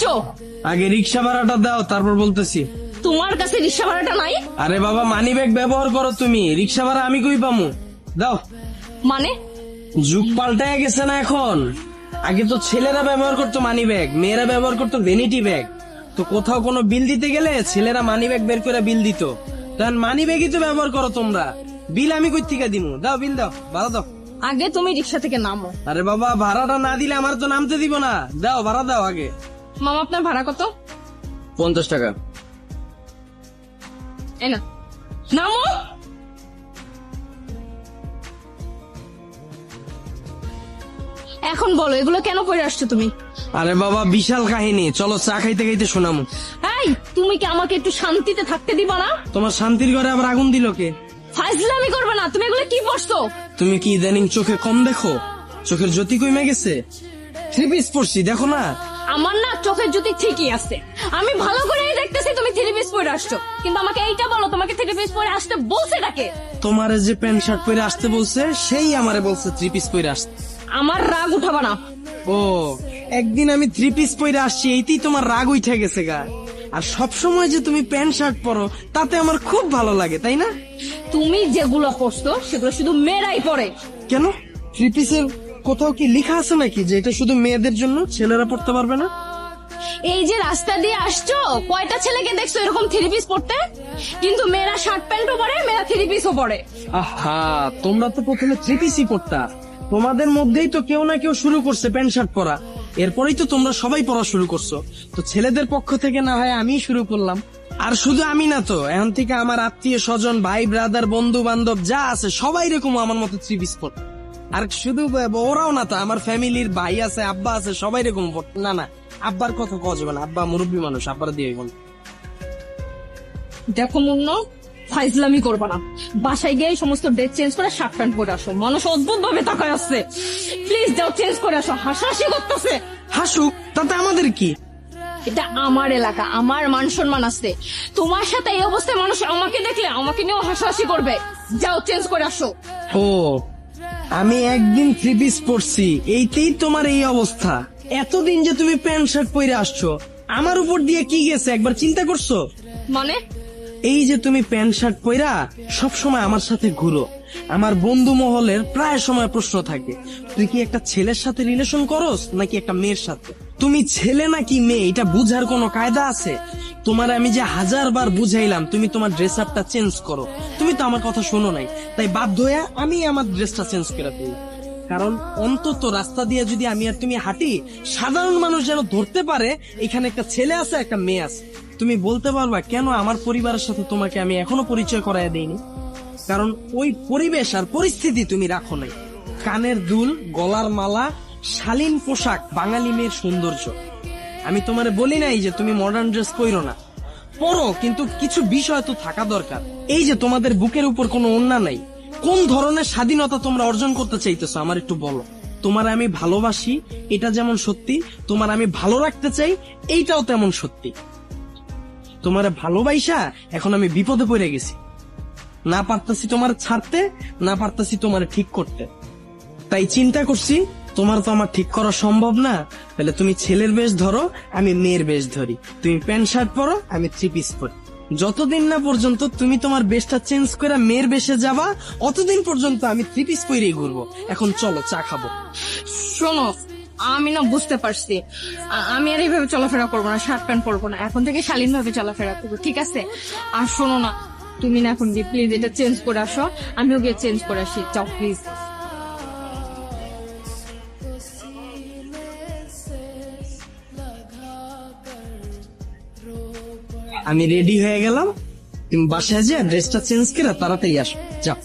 আসছো? আগে রিক্সা ভাড়াটা দাও, তারপর বলতেছি। তোমার কাছে রিক্সা ভাড়াটা নাই? আরে বাবা, মানি ব্যাগ ব্যবহার করো তুমি, রিক্সা ভাড়া আমি কই পামু? দাও। মানে যুগ পাল্টায় গেছে না এখন। আগে তো ছেলেরা ব্যবহার করতো মানি ব্যাগ, মেয়েরা ব্যবহার করতো ভ্যানিটি ব্যাগ। তো কোথাও কোনো বিল দিতে গেলে ছেলেরা মানি ব্যাগ বের করে বিল দিত, তখন মানি ব্যাগই তো ব্যবহার করো তোমরা। বিল আমি কই থেকে দিমু? দাও বিল, দাও ভাড়া দাও। আগে তুমি রিক্সা থেকে নামো। আরে বাবা, ভাড়াটা না দিলে আমার তো নামতে দিব না। দাও ভাড়া দাও আগে। মামা আপনার ভাড়া কত? 50 টাকা। এই না, নামো। এখন বলো এগুলো কেন পরে আসছো তুমি? আরে বাবা, বিশাল কাহিনী, চলো চা খাইতে খাইতে শোনামু। এই, তুমি কি আমাকে একটু শান্তিতে থাকতে দিবা না? তোমার শান্তির ঘরে আবার আগুন দিল কে? ফাইজলামি করবে না। তুমি এগুলো কি পড়ছো? তুমি কি ইদানিং চোখে কম দেখো? চোখের জ্যোতি কমে গেছে। 3 পিস পরছি, দেখো না? আমার না চোখের জ্যোতি ঠিকই আছে, আমি ভালো করেই দেখতেছি তুমি 3 পিস পরে আসছো। কিন্তু আমাকে এইটা বলো, তোমাকে 3 পিস পরে আসতে বলছে ডাকে? তোমারে যে প্যান্ট শার্ট পরে আসতে বলছে, সেই আমারে বলছে 3 পিস পরে আসতে। আমার রাগ উঠাবা না। ও, একদিন আমি 3 পিস পরে আসছি, এইতেই তোমার রাগ উঠে গেছে গা। আর সব সময় যে তুমি প্যান্ট শার্ট পরো, তাতে আমার খুব ভালো লাগে, তাই না? তুমি যেগুলো পরছো সেগুলো শুধু মেয়েরাই পরে। কেন? 3 পিসের কোথাও কি লেখা আছে নাকি যে এটা শুধু মেয়েদের জন্য, ছেলেরা পড়তে পারবে না? এই যে রাস্তা দিয়ে আসছো, কয়টা ছেলেকে দেখছো এরকম 3 পিস পরতে? কিন্তু মেয়েরা শার্ট প্যান্টও পরে, মেয়েরা 3 পিসও পরে। আহা, তোমরা তো প্রথমে 3 পিসই পড়তা। তোমাদের মধ্যেই তো কেউ না কেউ শুরু করছে প্যান্ট শার্ট পরা, এরপরেই তো তোমরা সবাই পড়া শুরু করছো। তো ছেলেদের পক্ষ থেকে না হয় আমি শুরু করলাম। আর শুধু আমি না তো, এখন থেকে আমার আত্মীয় স্বজন, ভাই ব্রাদার, বন্ধু বান্ধব যা আছে সবাই এরকম আমার মতো 3 পিস পড়ে। আর শুধু ওরাও না তো, আমার ফ্যামিলির ভাই আছে, আব্বা আছে, সবাই এরকম পড়ে। না না, আব্বার কথা কওয়া যাবে না, আব্বা মুরব্বী মানুষ, আব্বার দিয়ে বল। দেখো মুন্না, ফাইজলামি করবা না। বাসায় গিয়ে সমস্ত ড্রেস চেঞ্জ করে শার্ট প্যান্ট পরে আসো। মানুষ অদ্ভুত ভাবে তাকায় আসছে। প্লিজ যাও, চেঞ্জ করে আসো। হাসাহাসি করতেছে। হাসুক, তাতে আমাদের কি? এটা আমার এলাকা, আমার মান সম্মান আছে। তোমার সাথে এই অবস্থায় মানুষ আমাকে দেখলে আমাকে নিয়েও হাসাহাসি করবে। যাও, চেঞ্জ করে আসো। ও, আমি একদিন 3 পিস পরছি, এইতেই তোমার এই অবস্থা? এতদিন যে তুমি প্যান্ট শার্ট পরে আসছো, আমার উপর দিয়ে কি গেছে একবার চিন্তা করছো? মানে এই যে তুমি প্যান্ট শার্ট পরা সব সময় আমার সাথে ঘুরো, আমার বন্ধু মহলের প্রায় সময় প্রশ্ন থাকে, তুই কি একটা ছেলের সাথে রিলেশন করস নাকি একটা মেয়ের সাথে? তুমি ছেলে নাকি মেয়ে এটা বুঝার কোনো কায়দা আছে? তোমার আমি যে 1000 বার বুঝাইলাম তুমি তোমার ড্রেস আপটা চেঞ্জ করো, তুমি তো আমার কথা শোনো নাই। তাই বাধ্য হয়ে আমি আমার ড্রেসটা চেঞ্জ করে দিই। কারণ অন্তত রাস্তা দিয়ে যদি আমি আর তুমি হাঁটি, সাধারণ মানুষ যেন ধরতে পারে এখানে একটা ছেলে আছে, একটা মেয়ে আছে। তুমি বলতে পারবা কেন আমার পরিবারের সাথে তোমাকে আমি এখনো পরিচয় করায় দেইনি? কারণ ওই পরিবেশ আর পরিস্থিতি তুমি রাখো নাই। কানের দুল, গলার মালা, শালীন পোশাক বাঙালি মেয়ের সৌন্দর্য। আমি তোমারে বলি নাই যে তুমি মডার্ন ড্রেস পরো না, পরো, কিন্তু কিছু বিষয় তো থাকা দরকার। এই যে তোমাদের বুকের উপর কোনো ওড়না নাই, কোন ধরনের স্বাধীনতা তোমরা অর্জন করতে চাইতেছো আমার একটু বলো। তোমার আমি ভালোবাসি, এটা যেমন সত্যি, তোমার আমি ভালো রাখতে চাই, এইটাও তেমন সত্যি। তোমার ভালোবাসা এখন আমি বিপদে পড়ে গেছি, না পারতাছি তোমার ছাড়তে, না পারতাছি তোমার ঠিক করতে। তাই চিন্তা করছি তোমার তো আমার ঠিক করা সম্ভব না, তাহলে তুমি ছেলের বেশ ধরো, আমি মেয়ের বেশ ধরি। তুমি প্যান্ট শার্ট পরো, আমি 3 পিস পরি। যতদিন না পর্যন্ত তুমি তোমার বেশটা চেঞ্জ করে মেয়ের বেশে যাবা, অতদিন পর্যন্ত আমি 3 পিস পরেই ঘুরবো। এখন চলো চা খাবো। শোনো, আমি না বুঝতে পারছি, আমি আর এইভাবে চলাফেরা করবো না, শার্ট প্যান্ট পরবো না। এখন থেকে শালীন ভাবে চলাফেরা করবো, ঠিক আছে? আর শোনো না, তুমি না এখন গিয়ে প্লিজ এটা চেঞ্জ করে আসো, আমিও গিয়ে চেঞ্জ করে আসি। যাও প্লিজ। আমি রেডি হয়ে গেলাম, তুমি বাসায় যা ড্রেসটা চেঞ্জ করে তাড়াতাড়ি আসো, যাও।